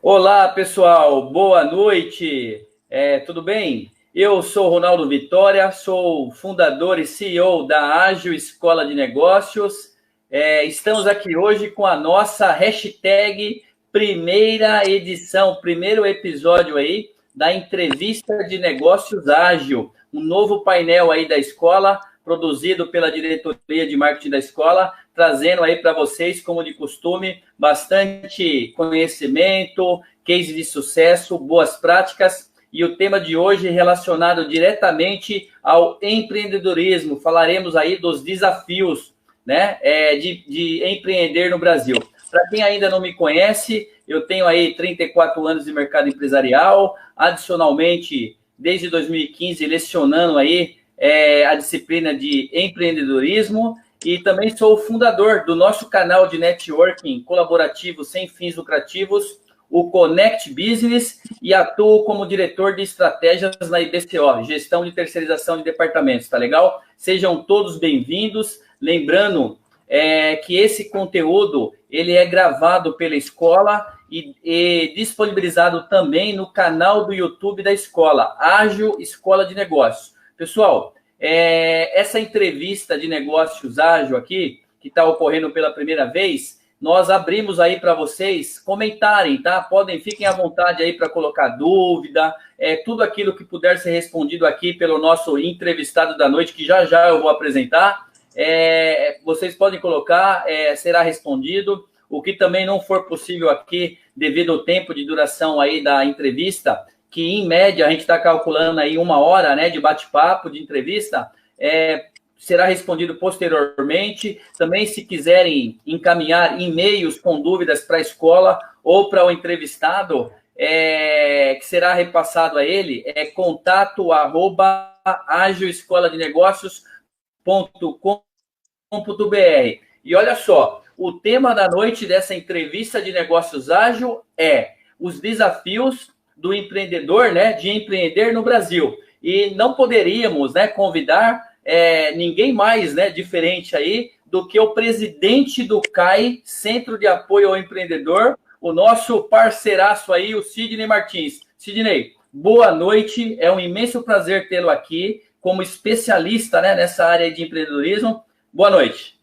Olá, pessoal, boa noite. Tudo bem? Eu sou Ronaldo Vitória, sou fundador e CEO da Ágil Escola de Negócios. Estamos aqui hoje com a nossa hashtag primeira edição, primeiro episódio aí da entrevista de negócios ágil, um novo painel aí da escola, produzido pela diretoria de marketing da escola, trazendo aí para vocês, como de costume, bastante conhecimento, case de sucesso, boas práticas. E o tema de hoje é relacionado diretamente ao empreendedorismo. Falaremos aí dos desafios, né, de empreender no Brasil. Para quem ainda não me conhece, eu tenho aí 34 anos de mercado empresarial, adicionalmente, desde 2015, lecionando aí a disciplina de empreendedorismo, e também sou o fundador do nosso canal de networking colaborativo sem fins lucrativos, o Connect Business, e atuo como diretor de estratégias na IBCO, Gestão de Terceirização de Departamentos, tá legal? Sejam todos bem-vindos. Lembrando que esse conteúdo ele é gravado pela escola e disponibilizado também no canal do YouTube da escola, Ágil Escola de Negócios. Pessoal, essa entrevista de negócios ágil aqui, que está ocorrendo pela primeira vez, nós abrimos aí para vocês comentarem, tá? Fiquem à vontade aí para colocar dúvida, tudo aquilo que puder ser respondido aqui pelo nosso entrevistado da noite, que já já eu vou apresentar, vocês podem colocar, será respondido. O que também não for possível aqui, devido ao tempo de duração aí da entrevista, que em média a gente está calculando aí 1 hora, né, de bate-papo, de entrevista, será respondido posteriormente. Também, se quiserem encaminhar e-mails com dúvidas para a escola ou para o entrevistado, que será repassado a ele, contato@agilescoladenegocios.com.br. E olha só, o tema da noite dessa entrevista de negócios ágil é os desafios do empreendedor, né, de empreender no Brasil. E não poderíamos, né, convidar ninguém mais, né, diferente aí do que o presidente do CAI, Centro de Apoio ao Empreendedor, o nosso parceiraço aí, o Sidney Martins. Sidney, boa noite, é um imenso prazer tê-lo aqui como especialista, né, nessa área de empreendedorismo. Boa noite.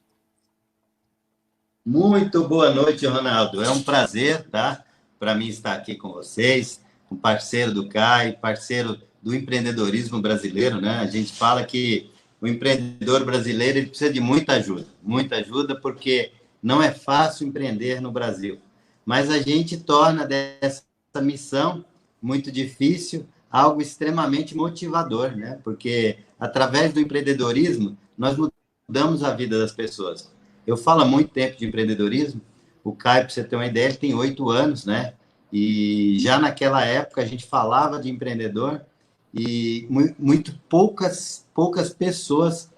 Muito boa noite, Ronaldo. É um prazer, tá? Para mim estar aqui com vocês, um parceiro do CAI, parceiro do empreendedorismo brasileiro, né? A gente fala que o empreendedor brasileiro ele precisa de muita ajuda, porque não é fácil empreender no Brasil. Mas a gente torna dessa missão muito difícil algo extremamente motivador, né? Porque através do empreendedorismo nós mudamos a vida das pessoas. Eu falo há muito tempo de empreendedorismo. O CAI, para você ter uma ideia, ele tem 8 anos, né? E já naquela época a gente falava de empreendedor e muito poucas pessoas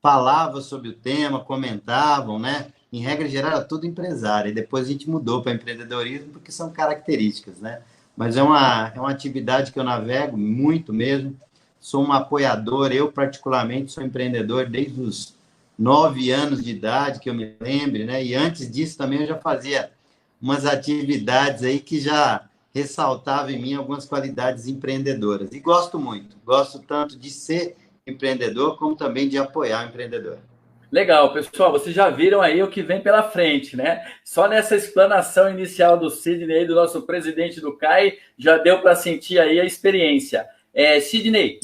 falavam sobre o tema, comentavam, né? Em regra geral, era tudo empresário. E depois a gente mudou para empreendedorismo porque são características, né? Mas é uma atividade que eu navego muito mesmo. Sou um apoiador, eu particularmente sou empreendedor desde os 9 anos de idade, que eu me lembre, né? E antes disso também eu já fazia umas atividades aí que já ressaltavam em mim algumas qualidades empreendedoras. E gosto muito, gosto tanto de ser empreendedor como também de apoiar o empreendedor. Legal, pessoal, vocês já viram aí o que vem pela frente, né? Só nessa explanação inicial do Sidney, do nosso presidente do CAI, já deu para sentir aí a experiência. Sidney,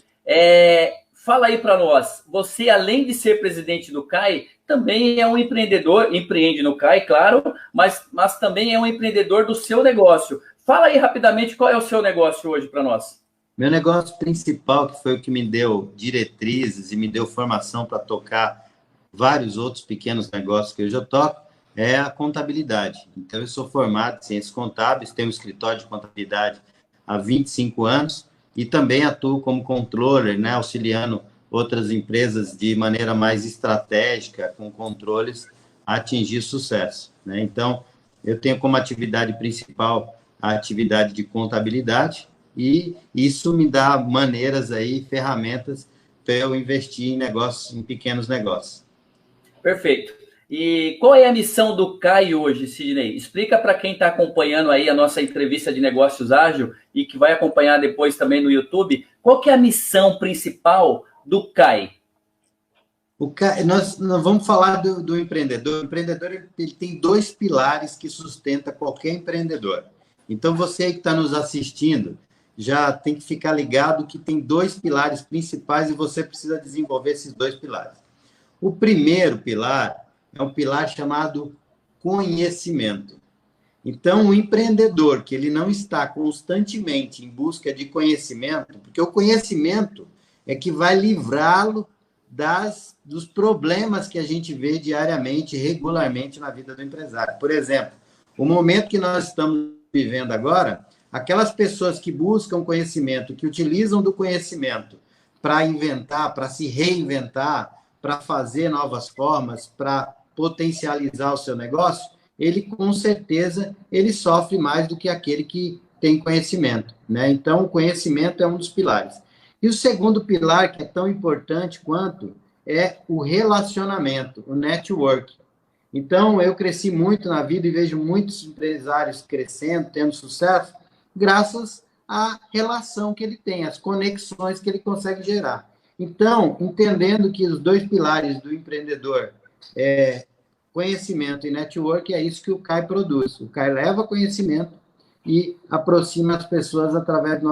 fala aí para nós, você além de ser presidente do CAI, também é um empreendedor, empreende no CAI, claro, mas também é um empreendedor do seu negócio. Fala aí rapidamente qual é o seu negócio hoje para nós. Meu negócio principal, que foi o que me deu diretrizes e me deu formação para tocar vários outros pequenos negócios que eu já toco, é a contabilidade. Então, eu sou formado em ciências contábeis, tenho um escritório de contabilidade há 25 anos, e também atuo como controller, né, auxiliando outras empresas de maneira mais estratégica, com controles, a atingir sucesso, né? Então, eu tenho como atividade principal a atividade de contabilidade, e isso me dá maneiras aí, ferramentas para eu investir em negócios, em pequenos negócios. Perfeito. E qual é a missão do CAI hoje, Sidney? Explica para quem está acompanhando aí a nossa entrevista de negócios ágil e que vai acompanhar depois também no YouTube, qual que é a missão principal do CAI? Nós vamos falar do empreendedor. O empreendedor ele tem dois pilares que sustenta qualquer empreendedor. Então, você que está nos assistindo, já tem que ficar ligado que tem dois pilares principais e você precisa desenvolver esses dois pilares. O primeiro pilar é um pilar chamado conhecimento. Então, o empreendedor que ele não está constantemente em busca de conhecimento, porque o conhecimento é que vai livrá-lo dos problemas que a gente vê diariamente, regularmente na vida do empresário. Por exemplo, o momento que nós estamos vivendo agora, aquelas pessoas que buscam conhecimento, que utilizam do conhecimento para inventar, para se reinventar, para fazer novas formas, para potencializar o seu negócio, ele, com certeza, ele sofre mais do que aquele que tem conhecimento, né? Então, o conhecimento é um dos pilares. E o segundo pilar, que é tão importante quanto, é o relacionamento, o network. Então, eu cresci muito na vida e vejo muitos empresários crescendo, tendo sucesso, graças à relação que ele tem, às conexões que ele consegue gerar. Então, entendendo que os dois pilares do empreendedor conhecimento e network, é isso que o CAI produz. O CAI leva conhecimento e aproxima as pessoas através do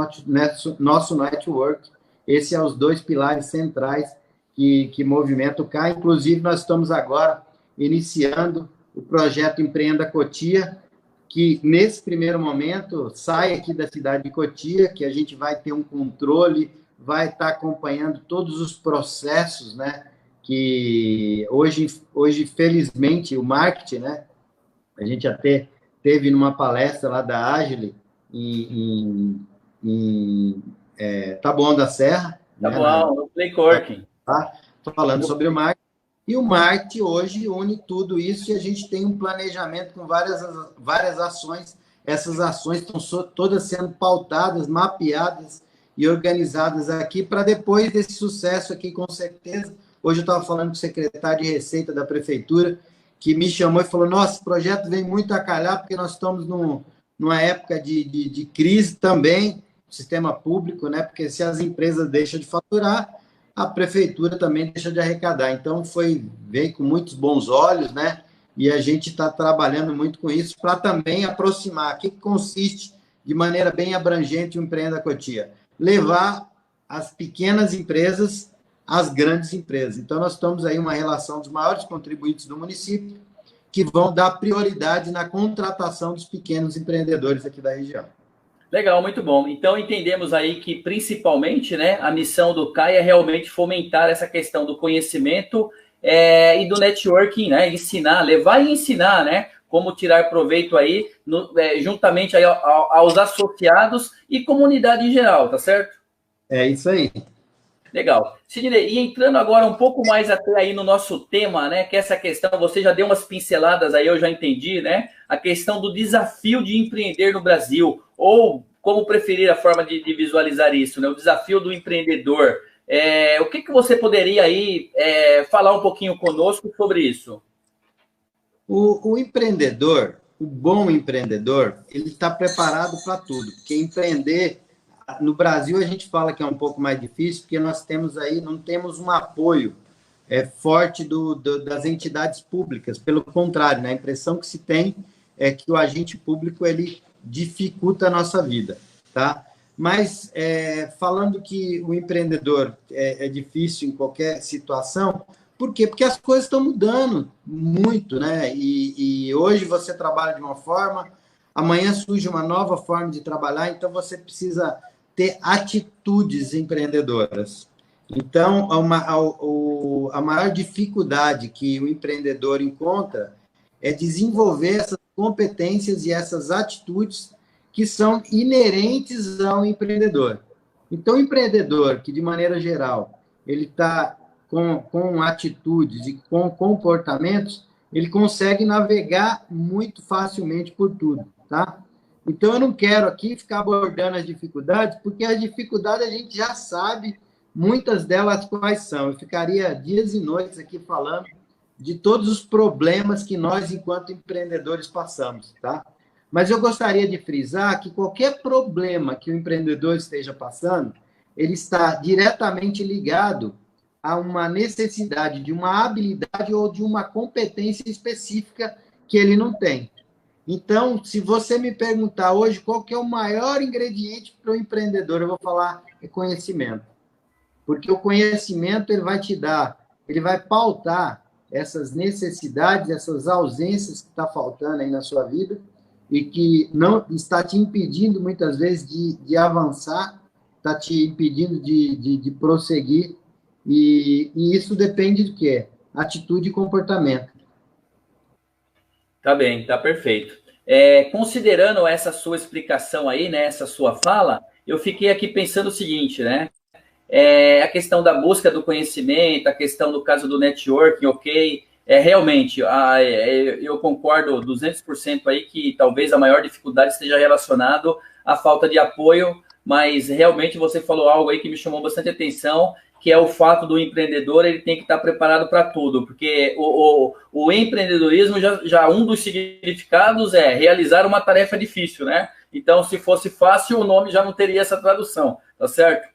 nosso network. Esses são os dois pilares centrais que movimentam o CAI. Inclusive, nós estamos agora iniciando o projeto Empreenda Cotia, que, nesse primeiro momento, sai aqui da cidade de Cotia, que a gente vai ter um controle, vai estar acompanhando todos os processos, né? Que hoje, felizmente, o marketing, né? A gente até teve numa palestra lá da Agile, em Taboão da Serra. Taboão, no Play Coworking. Estou falando sobre o marketing. E o marketing hoje une tudo isso e a gente tem um planejamento com várias ações. Essas ações estão todas sendo pautadas, mapeadas e organizadas aqui para depois desse sucesso aqui, com certeza. Hoje eu estava falando com o secretário de Receita da Prefeitura, que me chamou e falou, nossa, esse projeto vem muito a calhar, porque nós estamos numa época de crise também, sistema público, né? Porque se as empresas deixam de faturar, a prefeitura também deixa de arrecadar. Então, veio com muitos bons olhos, né? E a gente está trabalhando muito com isso para também aproximar. O que consiste, de maneira bem abrangente, o Empreenda Cotia? Levar as pequenas empresas às grandes empresas. Então, nós estamos aí uma relação dos maiores contribuintes do município, que vão dar prioridade na contratação dos pequenos empreendedores aqui da região. Legal, muito bom. Então, entendemos aí que, principalmente, né, a missão do CAI é realmente fomentar essa questão do conhecimento e do networking, né, levar e ensinar, né, como tirar proveito aí, juntamente aí aos associados e comunidade em geral, tá certo? É isso aí. Legal. Sidney, e entrando agora um pouco mais até aí no nosso tema, né, que é essa questão, você já deu umas pinceladas aí, eu já entendi, né, a questão do desafio de empreender no Brasil, ou como preferir a forma de visualizar isso, né, o desafio do empreendedor. O que você poderia aí falar um pouquinho conosco sobre isso? O empreendedor, o bom empreendedor, ele está preparado para tudo, porque empreender... No Brasil, a gente fala que é um pouco mais difícil, porque nós não temos um apoio forte das entidades públicas. Pelo contrário, né? A impressão que se tem é que o agente público ele dificulta a nossa vida, tá? Mas, falando que o empreendedor é difícil em qualquer situação, por quê? Porque as coisas estão mudando muito, né? E hoje você trabalha de uma forma, amanhã surge uma nova forma de trabalhar, então você precisa ter atitudes empreendedoras. Então, a maior dificuldade que o empreendedor encontra é desenvolver essas competências e essas atitudes que são inerentes ao empreendedor. Então, o empreendedor que, de maneira geral, ele está com atitudes e com comportamentos, ele consegue navegar muito facilmente por tudo, tá? Então, eu não quero aqui ficar abordando as dificuldades, porque as dificuldades a gente já sabe, muitas delas quais são. Eu ficaria dias e noites aqui falando de todos os problemas que nós, enquanto empreendedores, passamos, tá? Mas eu gostaria de frisar que qualquer problema que o empreendedor esteja passando, ele está diretamente ligado a uma necessidade de uma habilidade ou de uma competência específica que ele não tem. Então, se você me perguntar hoje qual que é o maior ingrediente para o empreendedor, eu vou falar é conhecimento. Porque o conhecimento ele vai te dar, ele vai pautar essas necessidades, essas ausências que está faltando aí na sua vida e que não está te impedindo, muitas vezes, de avançar, está te impedindo de prosseguir, e isso depende do quê? Atitude e comportamento. Tá bem, tá perfeito. Considerando essa sua explicação aí, né, essa sua fala, eu fiquei aqui pensando o seguinte, né? A questão da busca do conhecimento, a questão do caso do networking, ok. Realmente, eu concordo 200% aí que talvez a maior dificuldade esteja relacionado à falta de apoio, mas realmente você falou algo aí que me chamou bastante atenção, que é o fato do empreendedor, ele tem que estar preparado para tudo, porque o empreendedorismo, já um dos significados é realizar uma tarefa difícil, né? Então, se fosse fácil, o nome já não teria essa tradução, tá certo?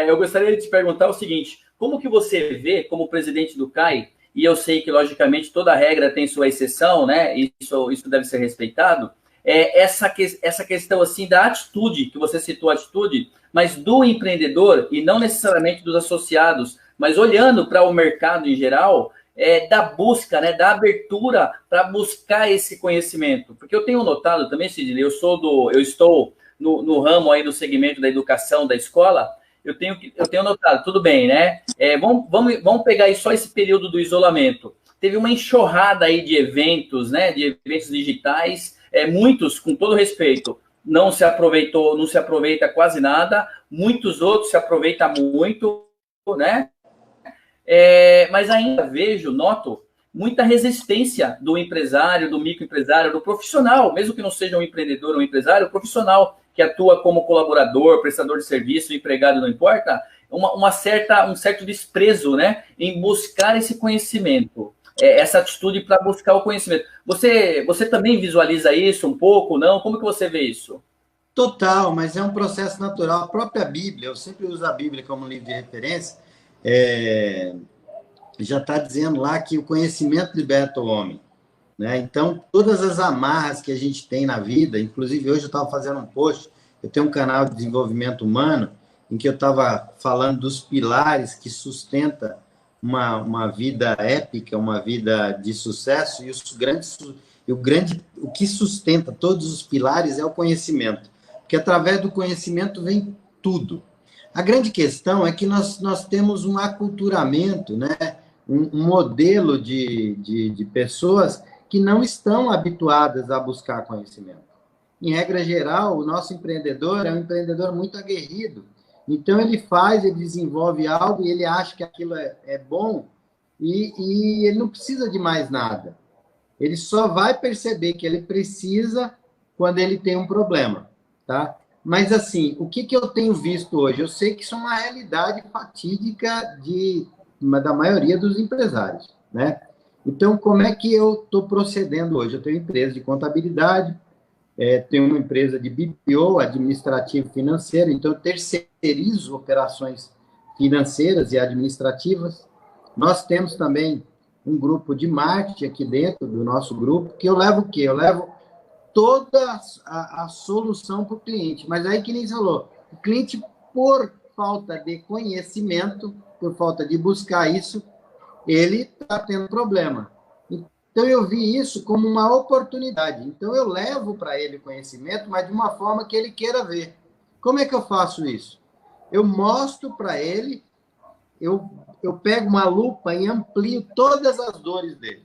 Eu gostaria de te perguntar o seguinte, como que você vê, como presidente do CAI, e eu sei que, logicamente, toda regra tem sua exceção, né? Isso deve ser respeitado, essa questão, assim, da atitude, que você citou a atitude, mas do empreendedor, e não necessariamente dos associados, mas olhando para o mercado em geral, da busca, né, da abertura para buscar esse conhecimento. Porque eu tenho notado também, Sidney, eu estou no ramo aí do segmento da educação, da escola, eu tenho notado, tudo bem, né? Vamos pegar aí só esse período do isolamento. Teve uma enxurrada aí de eventos, né? De eventos digitais, muitos, com todo respeito, não se aproveita quase nada, muitos outros se aproveitam muito, né? Mas ainda noto muita resistência do empresário, do microempresário, do profissional, mesmo que não seja um empreendedor ou um empresário, o profissional que atua como colaborador, prestador de serviço, empregado, não importa, um certo desprezo, né, em buscar esse conhecimento, essa atitude para buscar o conhecimento. Você também visualiza isso um pouco, não? Como que você vê isso? Total, mas é um processo natural. A própria Bíblia, eu sempre uso a Bíblia como livro de referência, já está dizendo lá que o conhecimento liberta o homem. Né? Então, todas as amarras que a gente tem na vida, inclusive hoje eu estava fazendo um post, eu tenho um canal de desenvolvimento humano, em que eu estava falando dos pilares que sustenta uma vida épica, uma vida de sucesso, e o que sustenta todos os pilares é o conhecimento, porque através do conhecimento vem tudo. A grande questão é que nós temos um aculturamento, né? Um modelo de pessoas que não estão habituadas a buscar conhecimento. Em regra geral, o nosso empreendedor é um empreendedor muito aguerrido. Então, ele desenvolve algo e ele acha que aquilo é bom e ele não precisa de mais nada. Ele só vai perceber que ele precisa quando ele tem um problema, tá? Mas, assim, o que eu tenho visto hoje? Eu sei que isso é uma realidade fatídica da maioria dos empresários, né? Então, como é que eu estou procedendo hoje? Eu tenho empresa de contabilidade, tenho uma empresa de BPO, administrativo financeiro, então eu terceirizo operações financeiras e administrativas. Nós temos também um grupo de marketing aqui dentro do nosso grupo, que eu levo o quê? Eu levo toda a solução para o cliente. Mas aí, que nem você falou, o cliente, por falta de conhecimento, por falta de buscar isso, ele está tendo problema. Então, eu vi isso como uma oportunidade. Então, eu levo para ele conhecimento, mas de uma forma que ele queira ver. Como é que eu faço isso? Eu mostro para ele, eu pego uma lupa e amplio todas as dores dele.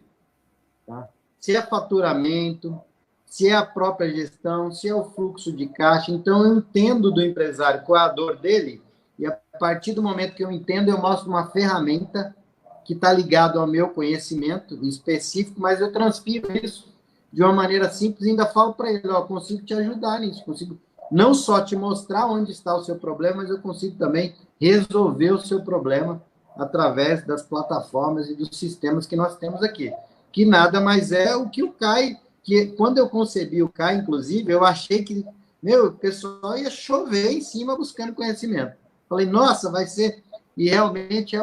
Tá? Se é faturamento, se é a própria gestão, se é o fluxo de caixa. Então, eu entendo do empresário qual é a dor dele, e a partir do momento que eu entendo, eu mostro uma ferramenta que está ligado ao meu conhecimento específico, mas eu transpiro isso de uma maneira simples e ainda falo para ele, consigo te ajudar nisso, consigo não só te mostrar onde está o seu problema, mas eu consigo também resolver o seu problema através das plataformas e dos sistemas que nós temos aqui, que nada mais é o que o CAI, que quando eu concebi o CAI, inclusive, eu achei que, o pessoal ia chover em cima buscando conhecimento. Falei, nossa, vai ser... E realmente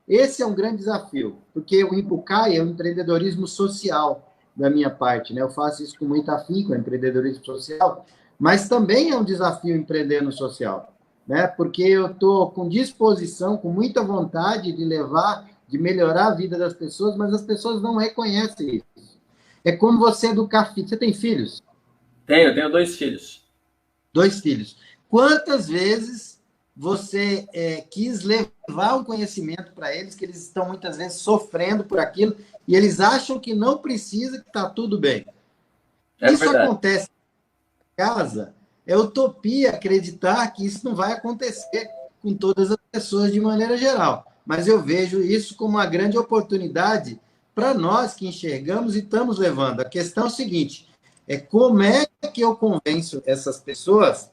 esse é um grande desafio, porque o CAI é o empreendedorismo social da minha parte, né? Eu faço isso com muito afinco, o empreendedorismo social, mas também é um desafio empreender no social, né? Porque eu estou com disposição, com muita vontade de levar, de melhorar a vida das pessoas, mas as pessoas não reconhecem isso. É como você educar filhos. Você tem filhos? Tenho 2 filhos. 2 filhos. Quantas vezes você quis levar um conhecimento para eles, que eles estão muitas vezes sofrendo por aquilo, e eles acham que não precisa, que está tudo bem. É Isso verdade. acontece em casa, é utopia acreditar que isso não vai acontecer com todas as pessoas de maneira geral. Mas eu vejo isso como uma grande oportunidade para nós que enxergamos e estamos levando. A questão é o seguinte, como é que eu convenço essas pessoas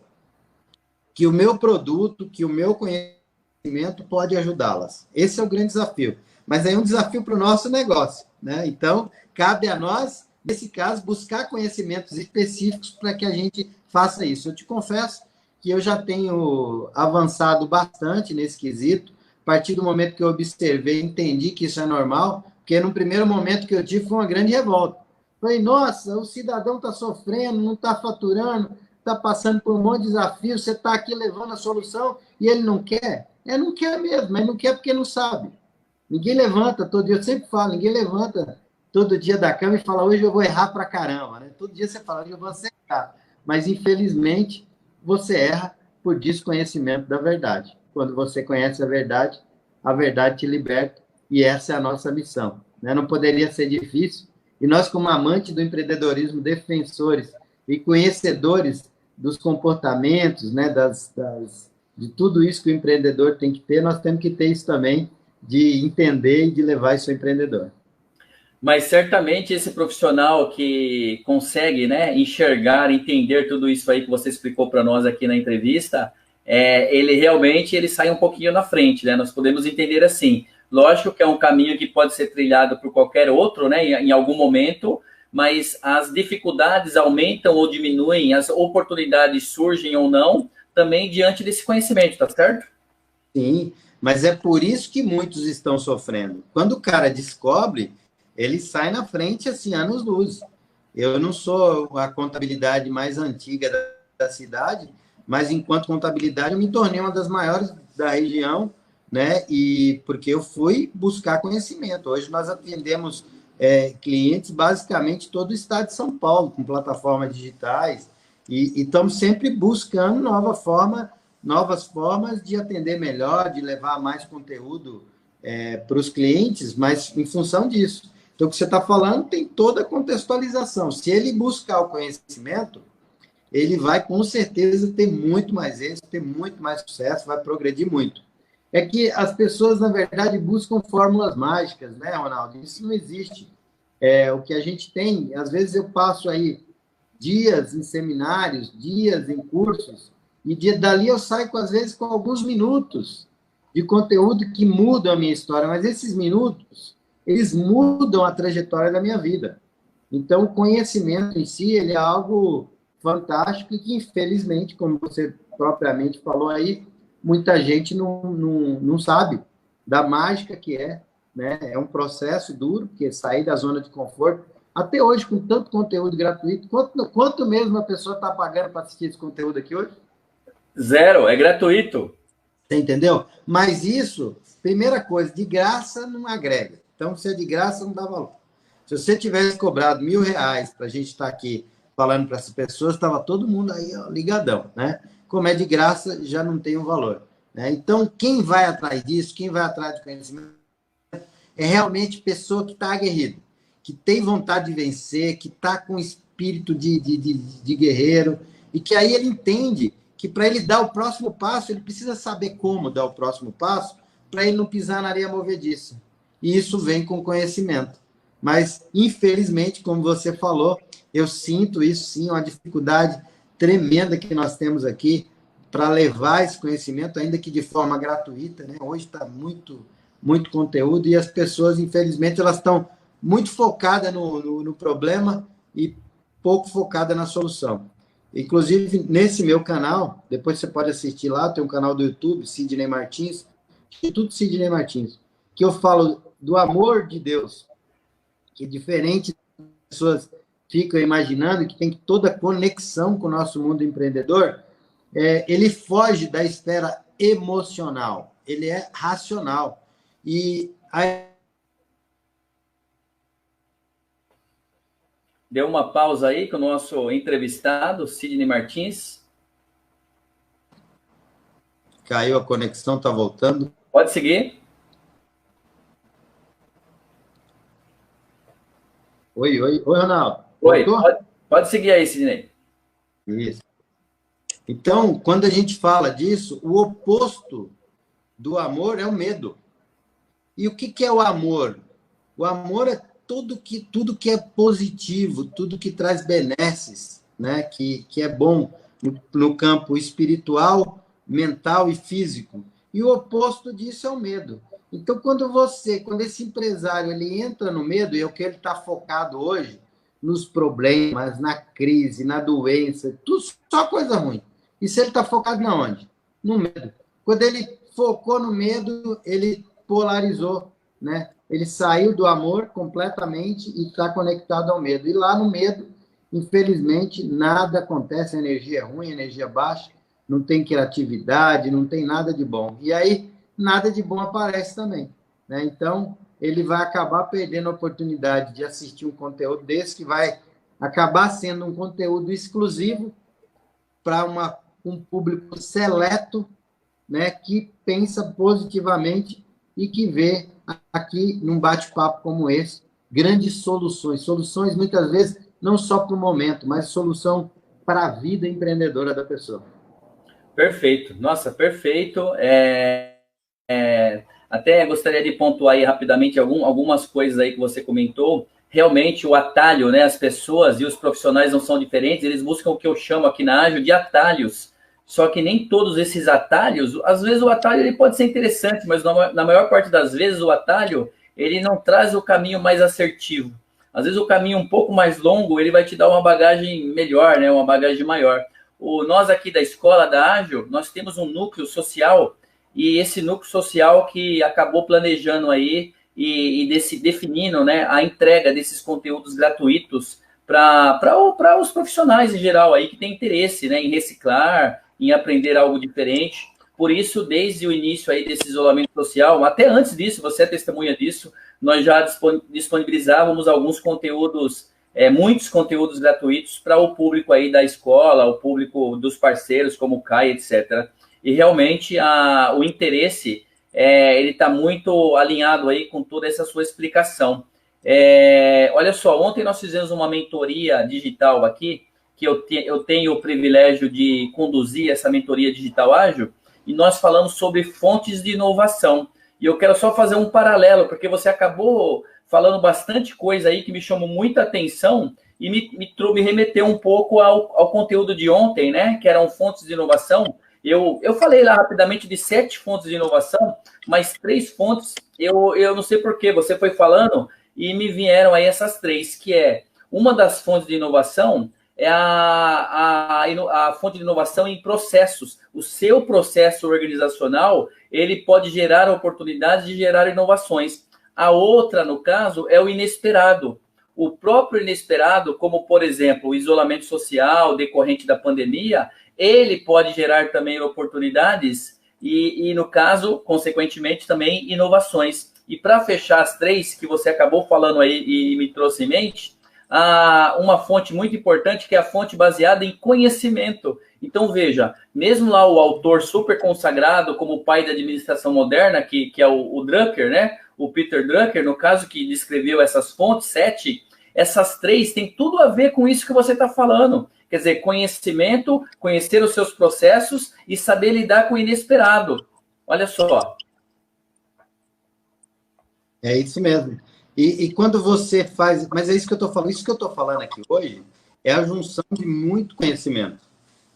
que o meu produto, que o meu conhecimento pode ajudá-las. Esse é o grande desafio. Mas é um desafio para o nosso negócio, né? Então, cabe a nós, nesse caso, buscar conhecimentos específicos para que a gente faça isso. Eu te confesso que eu já tenho avançado bastante nesse quesito, a partir do momento que eu observei, entendi que isso é normal, porque no primeiro momento que eu tive foi uma grande revolta. Falei, nossa, o cidadão está sofrendo, não está faturando, está passando por um monte de desafio, você está aqui levando a solução e ele não quer? Não quer mesmo, mas não quer porque não sabe. Ninguém levanta todo dia, eu sempre falo, ninguém levanta todo dia da cama e fala, hoje eu vou errar pra caramba, né? Todo dia você fala, hoje eu vou acertar. Mas, infelizmente, você erra por desconhecimento da verdade. Quando você conhece a verdade te liberta, e essa é a nossa missão, né? Não poderia ser difícil, e nós, como amantes do empreendedorismo, defensores e conhecedores dos comportamentos, né, de tudo isso que o empreendedor tem que ter, nós temos que ter isso também, de entender e de levar isso ao empreendedor. Mas certamente esse profissional que consegue, né, enxergar, entender tudo isso aí que você explicou para nós aqui na entrevista, ele sai um pouquinho na frente, né? Nós podemos entender assim. Lógico que é um caminho que pode ser trilhado por qualquer outro, né, em algum momento, mas as dificuldades aumentam ou diminuem, as oportunidades surgem ou não, também diante desse conhecimento, tá certo? Sim, mas é por isso que muitos estão sofrendo. Quando o cara descobre, ele sai na frente, assim, anos-luz. Eu não sou a contabilidade mais antiga da cidade, mas enquanto contabilidade eu me tornei uma das maiores da região, né? E porque eu fui buscar conhecimento. Hoje nós atendemos clientes basicamente todo o estado de São Paulo, com plataformas digitais, e estamos sempre buscando novas formas de atender melhor, de levar mais conteúdo para os clientes, mas em função disso. Então, o que você está falando tem toda a contextualização. Se ele buscar o conhecimento, ele vai, com certeza, ter muito mais êxito, ter muito mais sucesso, vai progredir muito. É que as pessoas, na verdade, buscam fórmulas mágicas, né, Ronaldo? Isso não existe. O que a gente tem, às vezes eu passo aí dias em seminários, dias em cursos, e dali eu saio, às vezes, com alguns minutos de conteúdo que mudam a minha história, mas esses minutos, eles mudam a trajetória da minha vida. Então, o conhecimento em si, ele é algo fantástico e que, infelizmente, como você propriamente falou aí, muita gente não sabe da mágica que é, né? É um processo duro, porque sair da zona de conforto, até hoje, com tanto conteúdo gratuito, quanto mesmo a pessoa está pagando para assistir esse conteúdo aqui hoje? 0, é gratuito. Você entendeu? Mas isso, primeira coisa, de graça não agrega. Então, se é de graça, não dá valor. Se você tivesse cobrado R$1.000 para a gente estar aqui falando para essas pessoas, estava todo mundo aí ligadão, né? Como é de graça, já não tem um valor, né? Então, quem vai atrás disso, quem vai atrás do conhecimento, é realmente pessoa que está aguerrida, que tem vontade de vencer, que está com espírito de guerreiro, e que aí ele entende que para ele dar o próximo passo, ele precisa saber como dar o próximo passo, para ele não pisar na areia movediça. E isso vem com conhecimento. Mas, infelizmente, como você falou, eu sinto isso sim, uma dificuldade tremenda que nós temos aqui para levar esse conhecimento, ainda que de forma gratuita, né? Hoje está muito muito conteúdo, e as pessoas, infelizmente, elas estão muito focadas no problema e pouco focadas na solução. Inclusive, nesse meu canal, depois você pode assistir lá, tem um canal do YouTube, Sidney Martins, Instituto Sidney Martins, que eu falo do amor de Deus, que é diferente das pessoas ficam imaginando, que tem toda conexão com o nosso mundo empreendedor, ele foge da esfera emocional, ele é racional. E aí... Deu uma pausa aí com o nosso entrevistado, Sidney Martins. Caiu a conexão, está voltando. Pode seguir. Oi, Ronaldo. Oi, pode seguir aí, Sidney. Isso. Então, quando a gente fala disso, o oposto do amor é o medo. E o que é o amor? O amor é tudo que é positivo, tudo que traz benesses, né? que é bom no campo espiritual, mental e físico. E o oposto disso é o medo. Então, quando esse empresário ele entra no medo, e é o que ele está focado hoje, nos problemas, na crise, na doença, tudo só coisa ruim. E se ele está focado na onde? No medo. Quando ele focou no medo, ele polarizou, né? Ele saiu do amor completamente e está conectado ao medo. E lá no medo, infelizmente, nada acontece, a energia é ruim, a energia baixa, não tem criatividade, não tem nada de bom. E aí, nada de bom aparece também, né? Então, ele vai acabar perdendo a oportunidade de assistir um conteúdo desse, que vai acabar sendo um conteúdo exclusivo para um público seleto, né, que pensa positivamente e que vê aqui, num bate-papo como esse, grandes soluções. Soluções, muitas vezes, não só para o momento, mas solução para a vida empreendedora da pessoa. Perfeito. Nossa, perfeito. Até gostaria de pontuar aí rapidamente algumas coisas aí que você comentou. Realmente, o atalho, né? As pessoas e os profissionais não são diferentes, eles buscam o que eu chamo aqui na Ágil de atalhos. Só que nem todos esses atalhos, às vezes o atalho ele pode ser interessante, mas na maior parte das vezes o atalho ele não traz o caminho mais assertivo. Às vezes o caminho um pouco mais longo, ele vai te dar uma bagagem melhor, né? Uma bagagem maior. Nós aqui da Escola da Ágil, nós temos um núcleo social, e esse núcleo social que acabou planejando aí e definindo, né, a entrega desses conteúdos gratuitos para os profissionais em geral aí que têm interesse, né, em reciclar, em aprender algo diferente. Por isso, desde o início aí desse isolamento social, até antes disso, você é testemunha disso, nós já disponibilizávamos alguns conteúdos, muitos conteúdos gratuitos para o público aí da escola, o público dos parceiros, como o CAI, etc. E realmente o interesse, ele está muito alinhado aí com toda essa sua explicação. Olha só, ontem nós fizemos uma mentoria digital aqui, que eu tenho o privilégio de conduzir essa mentoria digital ágil, e nós falamos sobre fontes de inovação. E eu quero só fazer um paralelo, porque você acabou falando bastante coisa aí que me chamou muita atenção e me remeteu um pouco ao conteúdo de ontem, né? Que eram fontes de inovação. Eu falei lá rapidamente de 7 fontes de inovação, mas 3 fontes, eu não sei por que você foi falando e me vieram aí essas 3, que é uma das fontes de inovação é a fonte de inovação em processos. O seu processo organizacional, ele pode gerar oportunidades de gerar inovações. A outra, no caso, é o inesperado. O próprio inesperado, como, por exemplo, o isolamento social decorrente da pandemia, ele pode gerar também oportunidades e, no caso, consequentemente, também inovações. E para fechar as 3 que você acabou falando aí e me trouxe em mente, uma fonte muito importante, que é a fonte baseada em conhecimento. Então, veja, mesmo lá o autor super consagrado como o pai da administração moderna, que é o Drucker, né? O Peter Drucker, no caso, que descreveu essas fontes, 7, essas 3 têm tudo a ver com isso que você está falando. Quer dizer, conhecimento, conhecer os seus processos e saber lidar com o inesperado. Olha só. É isso mesmo. E quando você faz... Mas é isso que eu estou falando. Isso que eu estou falando aqui hoje é a junção de muito conhecimento.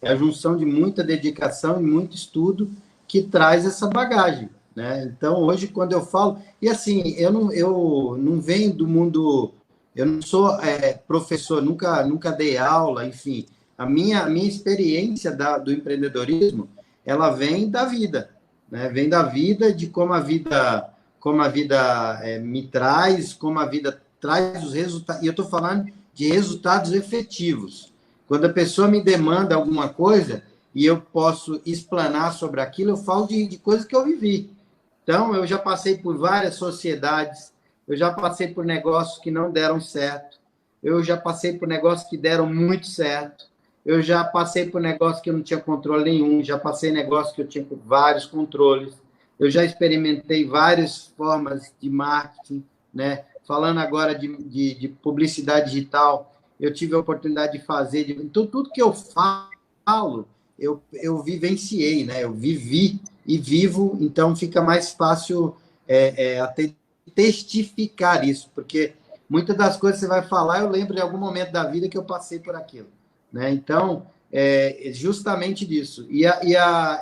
É a junção de muita dedicação e muito estudo que traz essa bagagem. né? Então, hoje, quando eu falo... E, assim, eu não venho do mundo... Eu não sou professor, nunca dei aula, enfim. A minha experiência do empreendedorismo, ela vem da vida, né? Vem da vida, de como a vida me traz, como a vida traz os resultados. E eu estou falando de resultados efetivos. Quando a pessoa me demanda alguma coisa e eu posso explanar sobre aquilo, eu falo de coisas que eu vivi. Então, eu já passei por várias sociedades, eu já passei por negócios que não deram certo, eu já passei por negócios que deram muito certo, eu já passei por negócios que eu não tinha controle nenhum, já passei negócios que eu tinha vários controles, eu já experimentei várias formas de marketing, né? Falando agora de publicidade digital, eu tive a oportunidade de fazer, então tudo que eu falo, eu vivenciei, né? Eu vivi e vivo, então fica mais fácil até testificar isso, porque muitas das coisas que você vai falar, eu lembro de algum momento da vida que eu passei por aquilo, né? Então, justamente disso.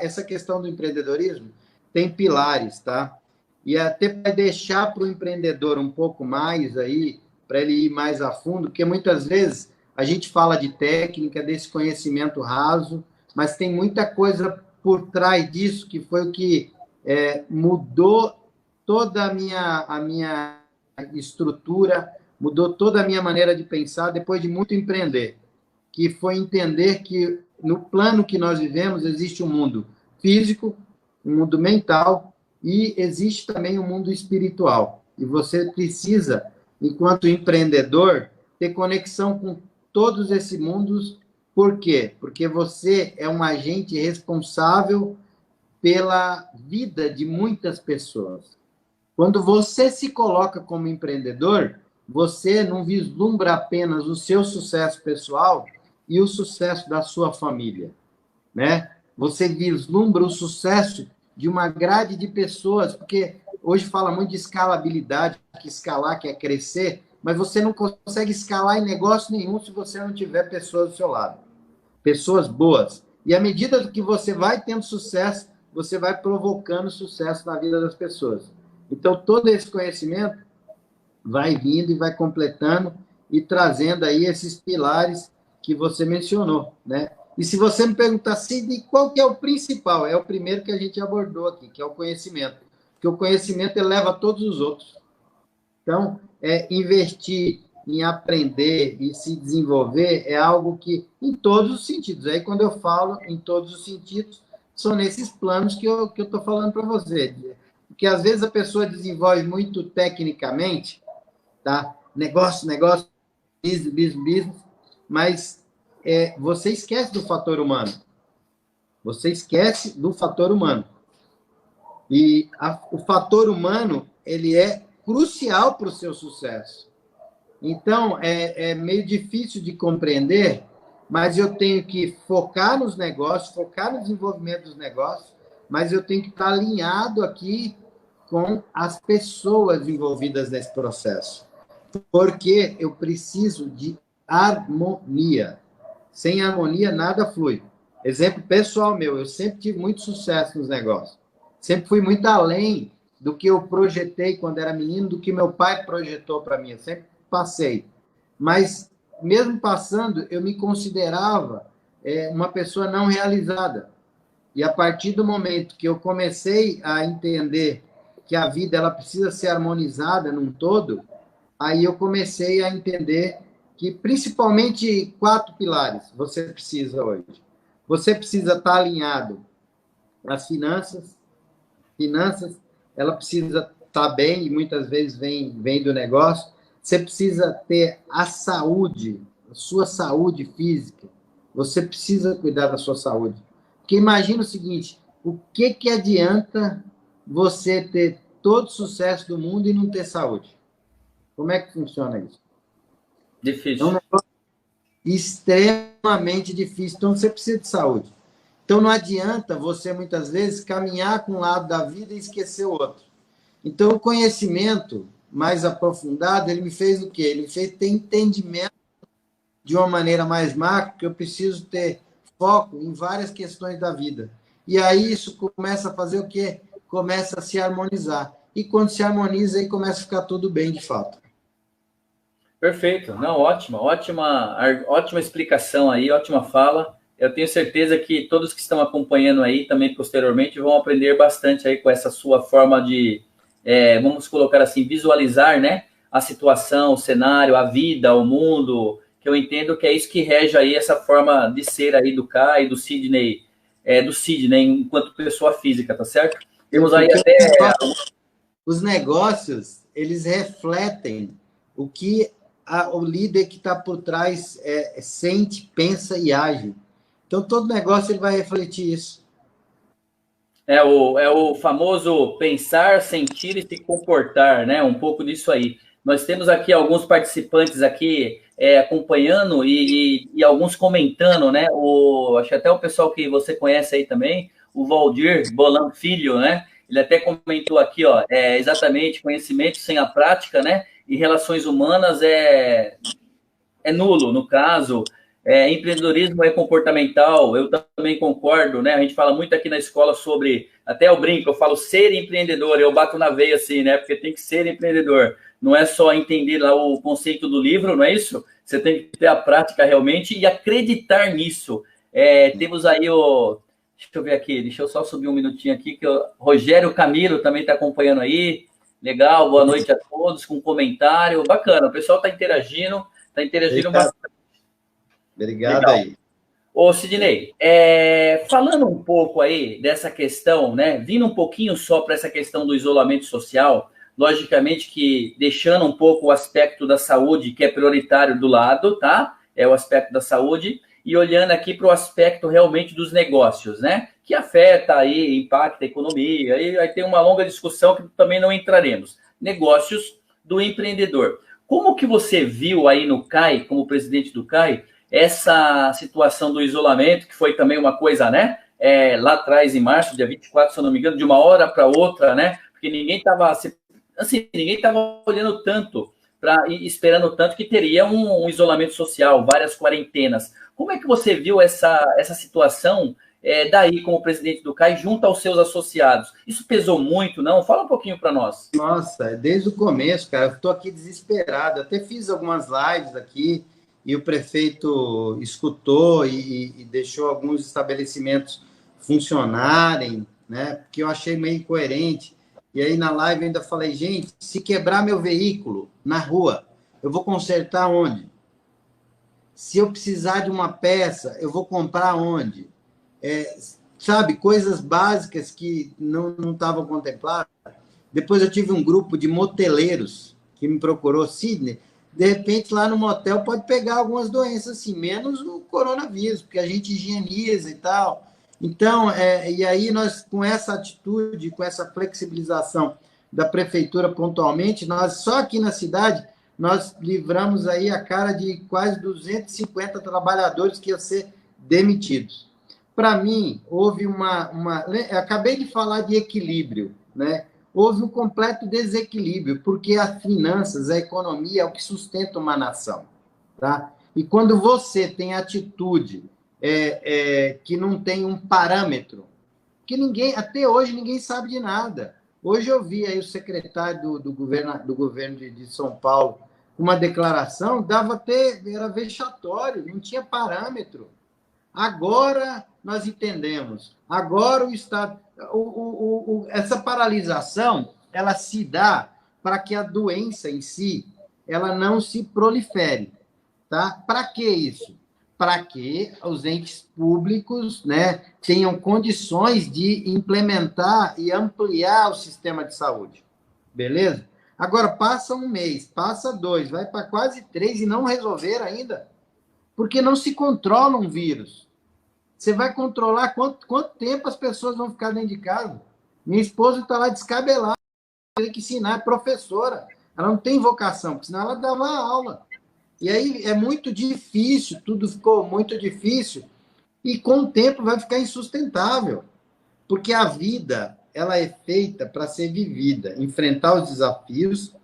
Essa questão do empreendedorismo tem pilares, tá? E até para deixar para o empreendedor um pouco mais aí, para ele ir mais a fundo, porque muitas vezes a gente fala de técnica, desse conhecimento raso, mas tem muita coisa por trás disso que foi o que mudou toda a minha estrutura, mudou toda a minha maneira de pensar depois de muito empreender, que foi entender que no plano que nós vivemos existe um mundo físico, um mundo mental e existe também um mundo espiritual. E você precisa, enquanto empreendedor, ter conexão com todos esses mundos. Por quê? Porque você é um agente responsável pela vida de muitas pessoas. Quando você se coloca como empreendedor, você não vislumbra apenas o seu sucesso pessoal e o sucesso da sua família, né? Você vislumbra o sucesso de uma grade de pessoas, porque hoje fala muito de escalabilidade, que escalar quer crescer, mas você não consegue escalar em negócio nenhum se você não tiver pessoas do seu lado, pessoas boas. E à medida que você vai tendo sucesso, você vai provocando sucesso na vida das pessoas. Então, todo esse conhecimento vai vindo e vai completando e trazendo aí esses pilares que você mencionou, né? E se você me perguntar assim, de qual que é o principal? É o primeiro que a gente abordou aqui, que é o conhecimento. Porque o conhecimento eleva todos os outros. Então, investir em aprender e se desenvolver é algo que, em todos os sentidos, aí quando eu falo em todos os sentidos, são nesses planos que eu estou falando para você. Porque às vezes a pessoa desenvolve muito tecnicamente, tá? Negócio, business, mas você esquece do fator humano. Você esquece do fator humano. E o fator humano, ele é crucial para o seu sucesso. Então, é meio difícil de compreender, mas eu tenho que focar nos negócios, focar no desenvolvimento dos negócios, mas eu tenho que estar alinhado aqui com as pessoas envolvidas nesse processo. Porque eu preciso de harmonia. Sem harmonia, nada flui. Exemplo pessoal meu, eu sempre tive muito sucesso nos negócios. Sempre fui muito além do que eu projetei quando era menino, do que meu pai projetou para mim. Eu sempre passei. Mas, mesmo passando, eu me considerava uma pessoa não realizada. E a partir do momento que eu comecei a entender que a vida ela precisa ser harmonizada num todo, aí eu comecei a entender que, principalmente, 4 pilares você precisa hoje. Você precisa estar alinhado às finanças, ela precisa estar bem, e muitas vezes vem do negócio. Você precisa ter a saúde, a sua saúde física. Você precisa cuidar da sua saúde. Porque imagina o seguinte, o que adianta você ter todo o sucesso do mundo e não ter saúde? Como é que funciona isso? Difícil. É um negócio extremamente difícil. Então, você precisa de saúde. Então, não adianta você, muitas vezes, caminhar com um lado da vida e esquecer o outro. Então, o conhecimento mais aprofundado, ele me fez o quê? Ele me fez ter entendimento de uma maneira mais macro, que eu preciso ter foco em várias questões da vida. E aí, isso começa a fazer o quê? começa a se harmonizar. E quando se harmoniza, aí começa a ficar tudo bem, de fato. Perfeito. Não, ótima explicação aí, ótima fala. Eu tenho certeza que todos que estão acompanhando aí também posteriormente vão aprender bastante aí com essa sua forma de, vamos colocar assim, visualizar, né, a situação, o cenário, a vida, o mundo, que eu entendo que é isso que rege aí essa forma de ser aí do Kai, do Sidney enquanto pessoa física, tá certo? Temos aí até... Os negócios, eles refletem o que o líder que está por trás sente, pensa e age. Então, todo negócio ele vai refletir isso. É o famoso pensar, sentir e se comportar, né? Um pouco disso aí. Nós temos aqui alguns participantes aqui acompanhando e alguns comentando, né? Acho que até o pessoal que você conhece aí também, o Valdir Bolan Filho, né? Ele até comentou aqui, ó, exatamente, conhecimento sem a prática, né? E relações humanas é nulo, no caso. Empreendedorismo é comportamental, eu também concordo, né? A gente fala muito aqui na escola sobre, até eu brinco, eu falo ser empreendedor, eu bato na veia assim, né? Porque tem que ser empreendedor. Não é só entender lá o conceito do livro, não é isso? Você tem que ter a prática realmente e acreditar nisso. Temos aí deixa eu ver aqui, deixa eu só subir um minutinho aqui, que o Rogério Camilo também está acompanhando aí. Legal, boa noite a todos, com um comentário. Bacana, o pessoal está interagindo bastante. Obrigado Legal. aí. Ô, Sidney, falando um pouco aí dessa questão, né? Vindo um pouquinho só para essa questão do isolamento social, logicamente que deixando um pouco o aspecto da saúde, que é prioritário do lado, tá? É o aspecto da saúde, e olhando aqui para o aspecto realmente dos negócios, né? Que afeta aí, impacta a economia, aí vai ter uma longa discussão que também não entraremos. Negócios do empreendedor. Como que você viu aí no CAI, como presidente do CAI, essa situação do isolamento, que foi também uma coisa, né? Lá atrás, em março, dia 24, se eu não me engano, de uma hora para outra, né? Porque ninguém estava olhando tanto, esperando tanto que teria um isolamento social, várias quarentenas. Como é que você viu essa situação daí como presidente do CAI junto aos seus associados? Isso pesou muito, não? Fala um pouquinho para nós. Nossa, desde o começo, cara, eu estou aqui desesperado. Até fiz algumas lives aqui e o prefeito escutou e deixou alguns estabelecimentos funcionarem, né? Porque eu achei meio incoerente. E aí na live eu ainda falei, gente, se quebrar meu veículo na rua, eu vou consertar onde? Se eu precisar de uma peça, eu vou comprar onde? Sabe, coisas básicas que não estavam contempladas. Depois eu tive um grupo de moteleiros que me procurou, Sidney. De repente, lá no motel pode pegar algumas doenças, assim, menos o coronavírus, porque a gente higieniza e tal. Então, e aí nós, com essa atitude, com essa flexibilização da prefeitura pontualmente, nós, só aqui na cidade, nós livramos aí a cara de quase 250 trabalhadores que iam ser demitidos. Para mim, houve eu acabei de falar de equilíbrio, né? Houve um completo desequilíbrio, porque as finanças, a economia é o que sustenta uma nação, tá? E quando você tem atitude que não tem um parâmetro, que até hoje ninguém sabe de nada. Hoje eu vi aí o secretário do governo de São Paulo com uma declaração, era vexatório, não tinha parâmetro. Agora nós entendemos. Agora o Estado... essa paralisação, ela se dá para que a doença em si, ela não se prolifere. Tá? Para que isso? Para que os entes públicos, né, tenham condições de implementar e ampliar o sistema de saúde. Beleza? Agora, passa um mês, passa 2, vai para quase 3 e não resolver ainda. Porque não se controla um vírus. Você vai controlar quanto tempo as pessoas vão ficar dentro de casa. Minha esposa está lá descabelada, tem que ensinar, é professora. Ela não tem vocação, porque senão ela dava aula. E aí é muito difícil, tudo ficou muito difícil, e com o tempo vai ficar insustentável. Porque a vida, ela é feita para ser vivida, enfrentar os desafios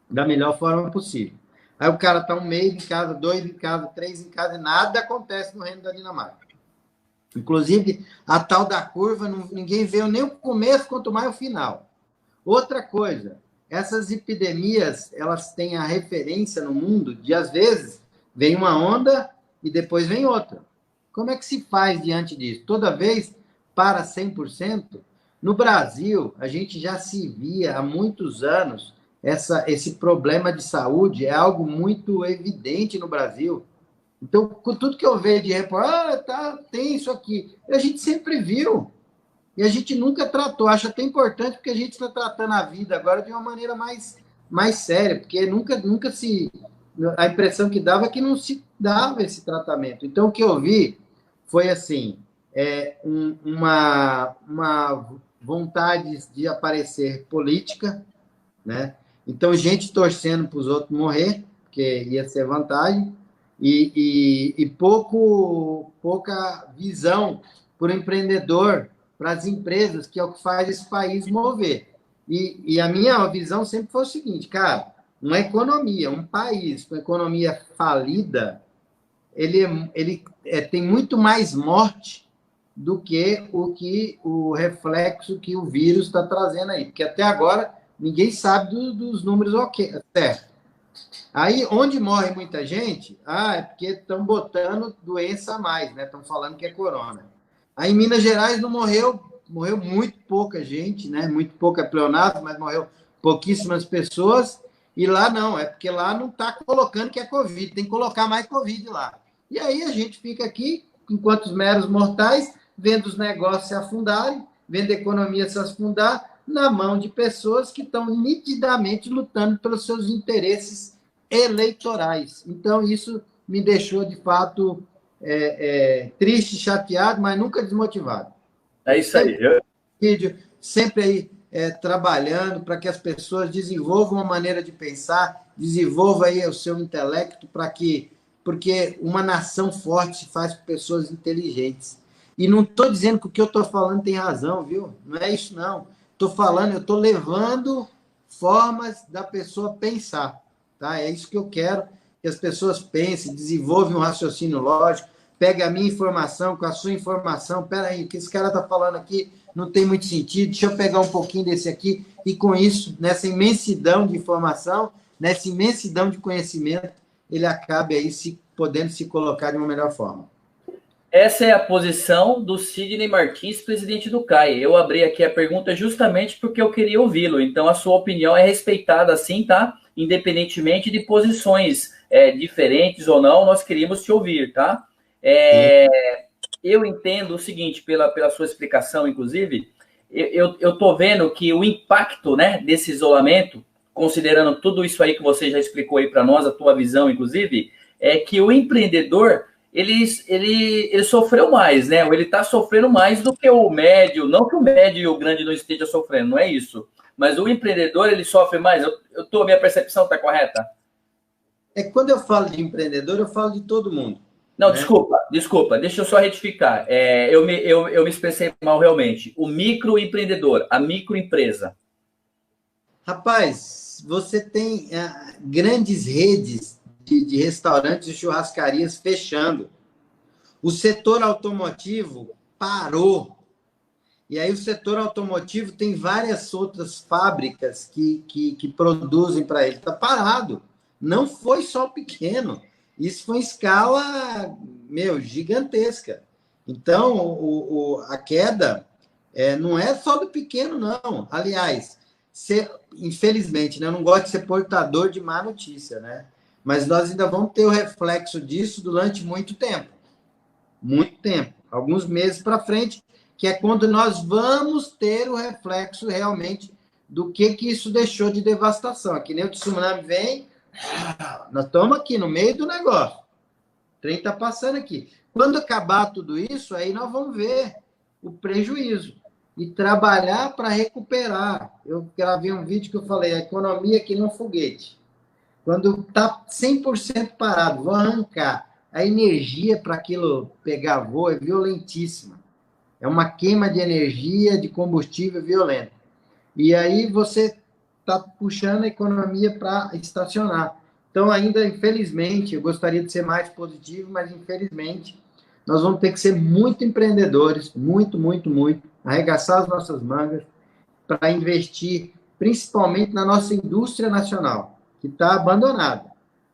da melhor forma possível. Aí o cara está um mês em casa, 2 em casa, 3 em casa, e nada acontece no reino da Dinamarca. Inclusive, a tal da curva, ninguém vê nem o começo, quanto mais o final. Outra coisa, essas epidemias, elas têm a referência no mundo de, às vezes, vem uma onda e depois vem outra. Como é que se faz diante disso? Toda vez para 100%? No Brasil, a gente já se via há muitos anos, esse problema de saúde é algo muito evidente no Brasil. Então, com tudo que eu vejo de reportagem, tem isso aqui. A gente sempre viu. E a gente nunca tratou. Acho até importante, porque a gente está tratando a vida agora de uma maneira mais séria, porque nunca se. A impressão que dava é que não se dava esse tratamento. Então, o que eu vi foi assim: uma vontade de aparecer política, né? Então, gente torcendo para os outros morrer, porque ia ser vantagem, e pouca visão para o empreendedor, para as empresas, que é o que faz esse país mover. E a minha visão sempre foi o seguinte, cara, uma economia, um país com economia falida, ele tem muito mais morte do que o reflexo que o vírus está trazendo aí, porque até agora ninguém sabe dos números certo. Aí, onde morre muita gente, é porque estão botando doença a mais, né? Estão falando que é corona. Aí, em Minas Gerais, não morreu muito pouca gente, né? Muito pouca pleonasmo, mas morreu pouquíssimas pessoas. E lá não, é porque lá não está colocando que é Covid, tem que colocar mais Covid lá. E aí a gente fica aqui, enquanto os meros mortais, vendo os negócios se afundarem, vendo a economia se afundar, na mão de pessoas que estão nitidamente lutando pelos seus interesses eleitorais. Então, isso me deixou, de fato, triste, chateado, mas nunca desmotivado. É isso aí. Sempre aí trabalhando para que as pessoas desenvolvam uma maneira de pensar, desenvolvam aí o seu intelecto, porque uma nação forte se faz por pessoas inteligentes. E não estou dizendo que o que eu estou falando tem razão, viu? Não é isso, não. Estou falando, eu estou levando formas da pessoa pensar. Tá? É isso que eu quero, que as pessoas pensem, desenvolvam um raciocínio lógico, pegue a minha informação com a sua informação. Espera aí, o que esse cara está falando aqui não tem muito sentido, deixa eu pegar um pouquinho desse aqui, e com isso, nessa imensidão de informação, nessa imensidão de conhecimento, ele acabe aí podendo se colocar de uma melhor forma. Essa é a posição do Sidney Martins, presidente do CAI. Eu abri aqui a pergunta justamente porque eu queria ouvi-lo. Então, a sua opinião é respeitada, sim, tá? Independentemente de posições diferentes ou não, nós queríamos te ouvir, tá? Eu entendo o seguinte, pela sua explicação, inclusive, eu estou vendo que o impacto, né, desse isolamento, considerando tudo isso aí que você já explicou aí para nós, a tua visão, inclusive, é que o empreendedor ele sofreu mais, né? Ele está sofrendo mais do que o médio, não que o médio e o grande não estejam sofrendo, não é isso. Mas o empreendedor, ele sofre mais. Minha percepção está correta? Quando eu falo de empreendedor, eu falo de todo mundo. Não, né? Desculpa, deixa eu só retificar. Eu me expressei mal realmente. O microempreendedor, a microempresa. Rapaz, você tem grandes redes de restaurantes e churrascarias fechando. O setor automotivo parou. E aí o setor automotivo tem várias outras fábricas que produzem para ele. Está parado. Não foi só o pequeno. Isso foi em escala, gigantesca. Então, a queda não é só do pequeno, não. Aliás, infelizmente, né, eu não gosto de ser portador de má notícia, né? Mas nós ainda vamos ter o reflexo disso durante muito tempo. Muito tempo. Alguns meses para frente, que é quando nós vamos ter o reflexo realmente do que isso deixou de devastação. Que nem o tsunami vem, nós estamos aqui no meio do negócio. O trem está passando aqui. Quando acabar tudo isso, aí nós vamos ver o prejuízo e trabalhar para recuperar. Eu gravei um vídeo que eu falei, a economia é que nem um foguete. Quando está 100% parado, vou arrancar. A energia para aquilo pegar voo é violentíssima. É uma queima de energia, de combustível violenta. E aí você está puxando a economia para estacionar. Então, ainda, infelizmente, eu gostaria de ser mais positivo, mas, infelizmente, nós vamos ter que ser muito empreendedores, muito, muito, muito, arregaçar as nossas mangas para investir, principalmente na nossa indústria nacional, que está abandonada.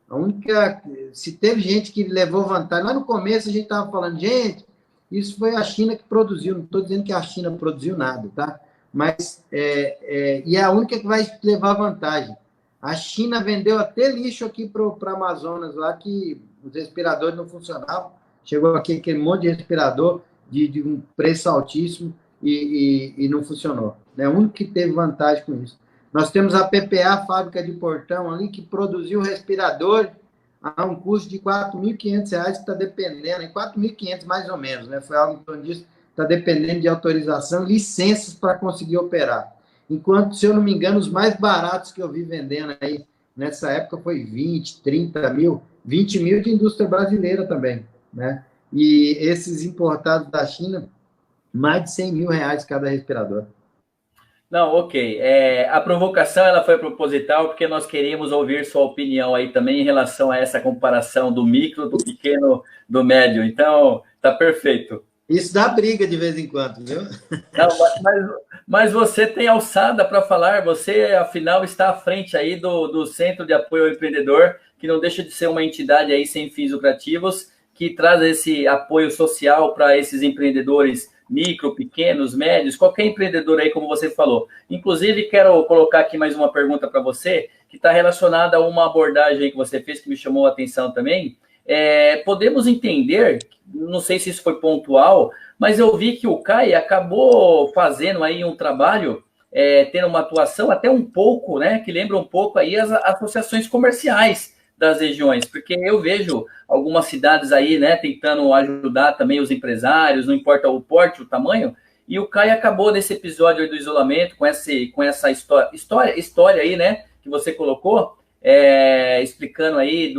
A única, se teve gente que levou vantagem, lá no começo a gente estava falando, gente, isso foi a China que produziu, não estou dizendo que a China produziu nada, tá? Mas, e é a única que vai levar vantagem. A China vendeu até lixo aqui para o Amazonas, lá que os respiradores não funcionavam. Chegou aqui aquele monte de respirador de um preço altíssimo e não funcionou. É o único que teve vantagem com isso. Nós temos a PPA, a fábrica de Portão, ali, que produziu respirador a um custo de R$ 4.500, que está dependendo, em 4.500 mais ou menos, né? Foi algo em torno disso, está dependendo de autorização, licenças para conseguir operar. Enquanto, se eu não me engano, os mais baratos que eu vi vendendo aí nessa época foi 20, 30 mil, 20 mil de indústria brasileira também, né? E esses importados da China, mais de 100 mil reais cada respirador. Não, ok. A provocação ela foi proposital porque nós queríamos ouvir sua opinião aí também em relação a essa comparação do micro, do pequeno, do médio. Então, tá perfeito. Isso dá briga de vez em quando, viu? Não, mas você tem alçada para falar, você, afinal, está à frente aí do Centro de Apoio ao Empreendedor, que não deixa de ser uma entidade aí sem fins lucrativos, que traz esse apoio social para esses empreendedores micro, pequenos, médios, qualquer empreendedor aí, como você falou. Inclusive, quero colocar aqui mais uma pergunta para você, que está relacionada a uma abordagem aí que você fez, que me chamou a atenção também. Podemos entender, não sei se isso foi pontual, mas eu vi que o CAI acabou fazendo aí um trabalho, tendo uma atuação até um pouco, né, que lembra um pouco aí as associações comerciais das regiões, porque eu vejo algumas cidades aí, né, tentando ajudar também os empresários, não importa o porte, o tamanho, e o CAI acabou nesse episódio aí do isolamento, com essa história aí, né, que você colocou, explicando aí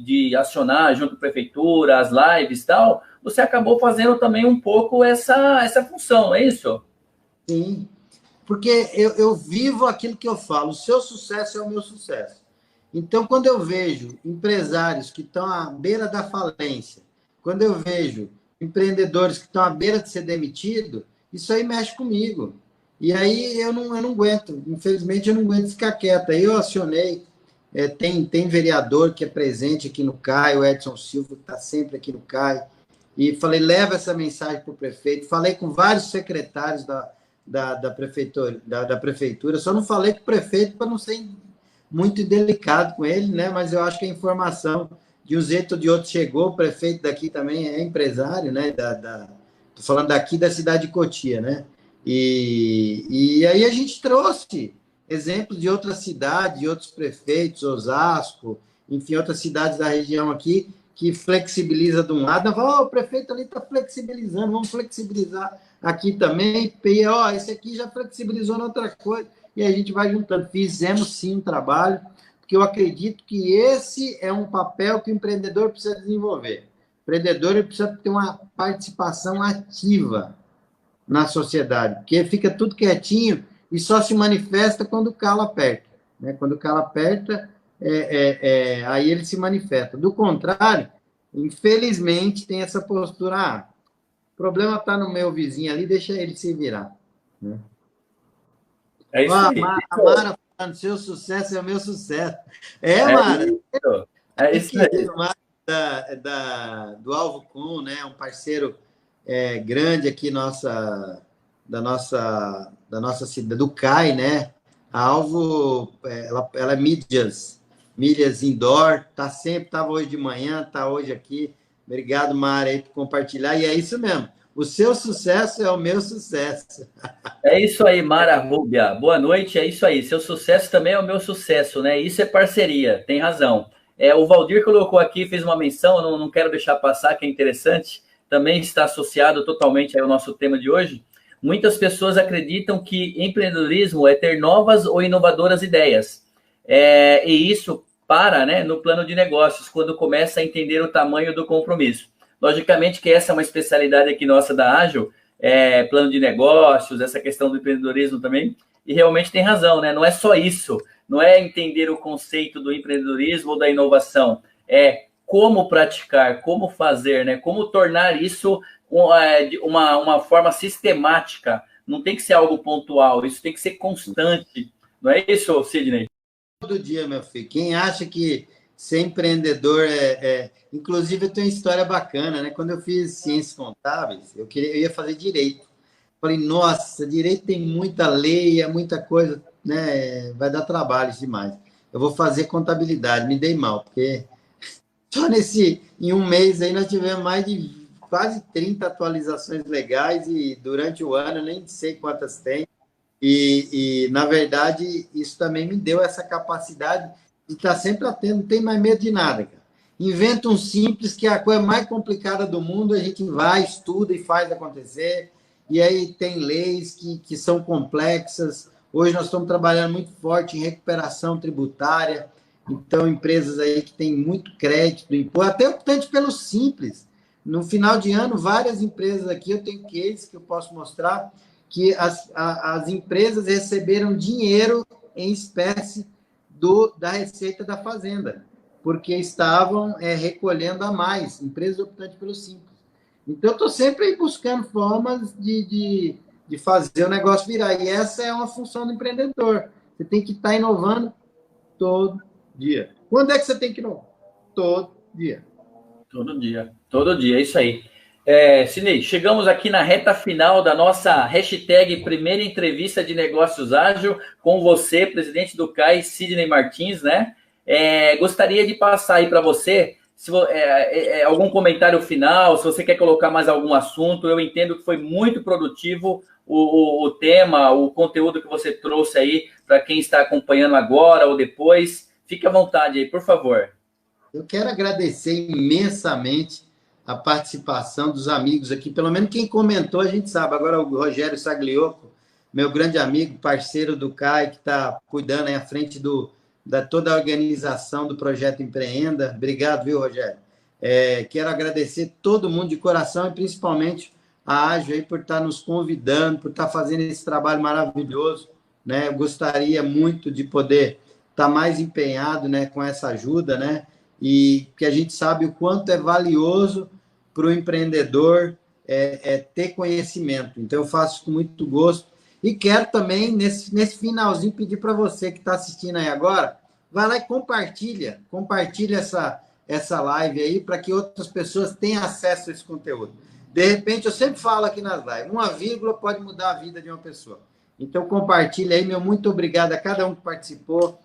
de acionar junto com a prefeitura, as lives e tal, você acabou fazendo também um pouco essa função, não é isso? Sim, porque eu vivo aquilo que eu falo, o seu sucesso é o meu sucesso. Então, quando eu vejo empresários que estão à beira da falência, quando eu vejo empreendedores que estão à beira de ser demitido, isso aí mexe comigo. E aí eu não aguento, infelizmente eu não aguento ficar quieto. Aí eu acionei, tem vereador que é presente aqui no CAI, o Edson Silva, que está sempre aqui no CAI, e falei, leva essa mensagem para o prefeito. Falei com vários secretários da prefeitura, só não falei com o prefeito para não ser muito delicado com ele, né? Mas eu acho que a informação de um jeito ou de outro chegou. O prefeito daqui também é empresário, né? Tô falando daqui da cidade de Cotia, né? E aí a gente trouxe exemplos de outras cidades, de outros prefeitos, Osasco, enfim, outras cidades da região aqui, que flexibiliza de um lado, fala, o prefeito ali está flexibilizando, vamos flexibilizar aqui também, e esse aqui já flexibilizou na outra coisa, e a gente vai juntando. Fizemos sim um trabalho, porque eu acredito que esse é um papel que o empreendedor precisa desenvolver. O empreendedor precisa ter uma participação ativa na sociedade, porque fica tudo quietinho e só se manifesta quando o calo aperta. Né? Quando o calo aperta, aí ele se manifesta. Do contrário, infelizmente, tem essa postura, o problema está no meu vizinho ali, deixa ele se virar. Né? É isso aí. A Mara falando, seu sucesso é o meu sucesso. Mara. É isso aí. Do Alvo Com, né? Um parceiro grande aqui da nossa cidade, do CAI, né? A Alvo, ela é milhas indoor, estava hoje de manhã, está hoje aqui. Obrigado, Mara, aí por compartilhar. E é isso mesmo. O seu sucesso é o meu sucesso. É isso aí, Mara Rúbia. Boa noite, é isso aí. Seu sucesso também é o meu sucesso, né? Isso é parceria, tem razão. O Valdir colocou aqui, fez uma menção, não quero deixar passar, que é interessante, também está associado totalmente ao nosso tema de hoje. Muitas pessoas acreditam que empreendedorismo é ter novas ou inovadoras ideias. E isso para, né, no plano de negócios, quando começa a entender o tamanho do compromisso. Logicamente que essa é uma especialidade aqui nossa da Ágil, plano de negócios, essa questão do empreendedorismo também, e realmente tem razão, né? Não é só isso, não é entender o conceito do empreendedorismo ou da inovação, é como praticar, como fazer, né? Como tornar isso uma forma sistemática. Não tem que ser algo pontual, isso tem que ser constante. Não é isso, Sidney? Todo dia, meu filho. Quem acha que ser empreendedor Inclusive, eu tenho uma história bacana, né? Quando eu fiz ciências contábeis, eu ia fazer direito. Falei, nossa, direito tem muita lei, é muita coisa, né? Vai dar trabalho demais. Eu vou fazer contabilidade. Me dei mal, porque só em um mês aí nós tivemos mais de quase 30 atualizações legais e durante o ano, nem sei quantas tem. Na verdade, isso também me deu essa capacidade de estar sempre atento, não tem mais medo de nada, cara. Inventa um simples, que é a coisa mais complicada do mundo, a gente vai, estuda e faz acontecer. E aí tem leis que são complexas. Hoje nós estamos trabalhando muito forte em recuperação tributária. Então, empresas aí que têm muito crédito, até optante pelo simples. No final de ano, várias empresas aqui, eu tenho cases que eu posso mostrar, que as empresas receberam dinheiro em espécie da Receita da Fazenda, porque estavam recolhendo a mais, empresas optantes pelo simples. Então, eu estou sempre aí buscando formas de fazer o negócio virar, e essa é uma função do empreendedor. Você tem que estar inovando todo dia. Quando é que você tem que inovar? Todo dia. Todo dia, é isso aí. Sidney, chegamos aqui na reta final da nossa hashtag primeira entrevista de negócios ágil com você, presidente do CAI, Sidney Martins, né? Gostaria de passar aí para você algum comentário final, se você quer colocar mais algum assunto. Eu entendo que foi muito produtivo o tema, o conteúdo que você trouxe aí para quem está acompanhando agora ou depois. Fique à vontade aí, por favor. Eu quero agradecer imensamente a participação dos amigos aqui, pelo menos quem comentou a gente sabe. Agora o Rogério Saglioco, meu grande amigo, parceiro do CAI, que está cuidando aí à frente da toda a organização do Projeto Empreenda. Obrigado, viu, Rogério? Quero agradecer todo mundo de coração e principalmente a Ágil aí por estar nos convidando, por estar fazendo esse trabalho maravilhoso, né? Eu gostaria muito de poder estar mais empenhado, né, com essa ajuda, né? E que a gente sabe o quanto é valioso para o empreendedor ter conhecimento. Então, eu faço com muito gosto. E quero também, nesse finalzinho, pedir para você que está assistindo aí agora, vai lá e compartilha essa live aí para que outras pessoas tenham acesso a esse conteúdo. De repente, eu sempre falo aqui nas lives, uma vírgula pode mudar a vida de uma pessoa. Então, compartilha aí, meu muito obrigado a cada um que participou,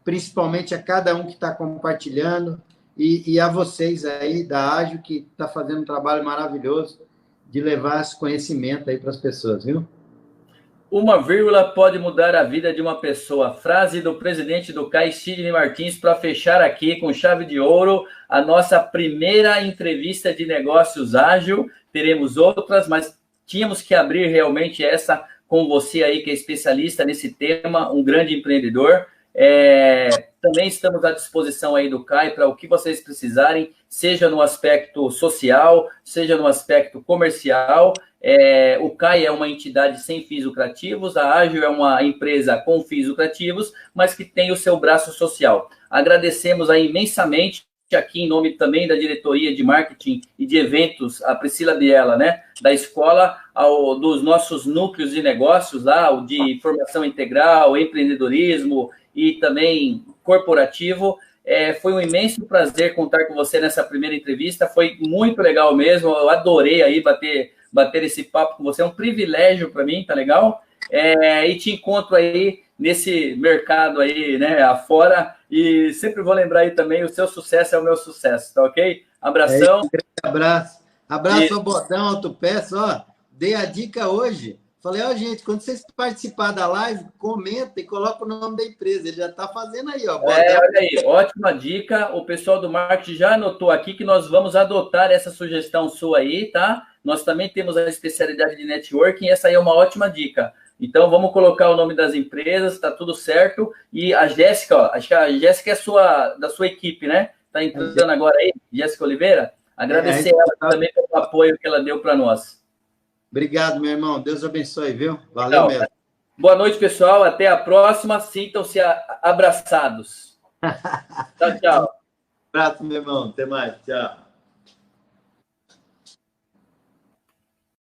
principalmente a cada um que está compartilhando, e a vocês aí da Ágil, que está fazendo um trabalho maravilhoso de levar esse conhecimento aí para as pessoas, viu? Uma vírgula pode mudar a vida de uma pessoa. Frase do presidente do CAI, Sidney Martins, para fechar aqui com chave de ouro a nossa primeira entrevista de negócios ágil. Teremos outras, mas tínhamos que abrir realmente essa com você aí, que é especialista nesse tema, um grande empreendedor. Também estamos à disposição aí do CAI para o que vocês precisarem, seja no aspecto social, seja no aspecto comercial. O CAI é uma entidade sem fins lucrativos, a Ágil é uma empresa com fins lucrativos, mas que tem o seu braço social. Agradecemos aí imensamente, aqui em nome também da diretoria de marketing e de eventos, a Priscila Biela, né, da escola, dos nossos núcleos de negócios lá, o de formação integral, empreendedorismo e também corporativo. Foi um imenso prazer contar com você nessa primeira entrevista, foi muito legal mesmo, eu adorei aí bater esse papo com você, é um privilégio para mim, tá legal? E te encontro aí nesse mercado aí, né, afora, e sempre vou lembrar aí também, o seu sucesso é o meu sucesso, tá ok? Abração. Um grande abraço. Abraço ao Bodão Autopeças, ó, dei a dica hoje. Falei, gente, quando vocês participarem da live, comenta e coloca o nome da empresa. Ele já está fazendo aí, ó. Olha aí, ótima dica. O pessoal do marketing já anotou aqui que nós vamos adotar essa sugestão sua aí, tá? Nós também temos a especialidade de networking e essa aí é uma ótima dica. Então, vamos colocar o nome das empresas, tá tudo certo. E a Jéssica, ó, acho que a Jéssica é da sua equipe, né? Tá entrando agora aí, Jéssica Oliveira. Agradecer ela também pelo apoio que ela deu para nós. Obrigado, meu irmão. Deus abençoe, viu? Valeu mesmo. Boa noite, pessoal. Até a próxima. Sintam-se abraçados. Tchau, tchau. abraço, meu irmão. Até mais. Tchau.